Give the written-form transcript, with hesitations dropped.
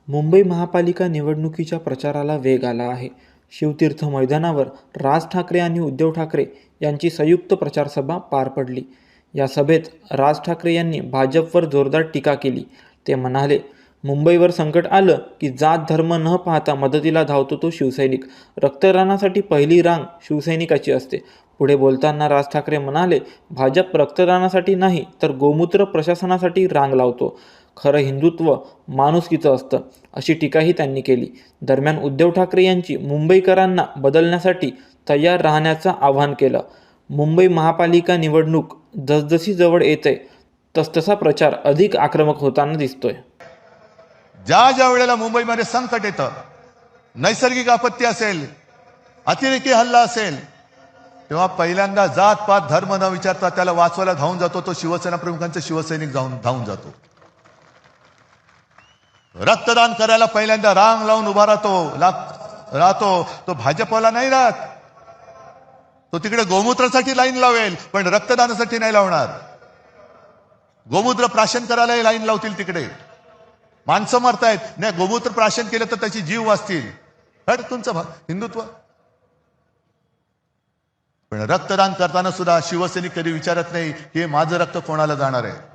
मुंबई महापालिका निवडणुकीच्या प्रचाराला वेग आला आहे. शिवतीर्थ मैदानावर राज ठाकरे आणि उद्धव ठाकरे यांची संयुक्त प्रचारसभा पार पडली. या सभेत राज ठाकरे यांनी भाजपवर जोरदार टीका केली. ते म्हणाले, मुंबईवर संकट आलं की जात धर्म न पाहता मदतीला धावतो तो शिवसैनिक. रक्तदानासाठी पहिली रांग शिवसैनिकाची असते. पुढे बोलताना राज ठाकरे म्हणाले, भाजप रक्तदानासाठी नाही तर गोमूत्र प्रशासनासाठी रांग लावतो. खरं हिंदुत्व माणुसकीचं असतं, अशी टीकाही त्यांनी केली. दरम्यान उद्धव ठाकरे यांची मुंबईकरांना बदलण्यासाठी तयार राहण्याचं आवाहन केलं. मुंबई महापालिका निवडणूक जसजशी जवळ येते तसतसा प्रचार अधिक आक्रमक होताना दिसतोय. ज्या वेळेला मुंबईमध्ये संकट येतं, नैसर्गिक आपत्ती असेल, अतिरेकी हल्ला असेल, तेव्हा पहिल्यांदा जात पात धर्म न विचारता त्याला वाचवायला धावून जातो तो शिवसेना प्रमुखांचा शिवसैनिक धावून जातो. रक्तदान करायला पहिल्यांदा रांग लावून उभा राहतो. तो भाजपवाला नाही राहत. तो तिकडे गोमूत्रासाठी लाईन लावेल, पण रक्तदानासाठी नाही लावणार. गोमूत्र प्राशन करायलाही लाईन लावतील तिकडे. माणसं मरतायत, नाही गोमूत्र प्राशन केलं तर त्याची जीव वाचतील. तुमचं हिंदुत्व. पण रक्तदान करताना सुद्धा शिवसैनिक कधी विचारत नाही की माझं रक्त कोणाला जाणार आहे.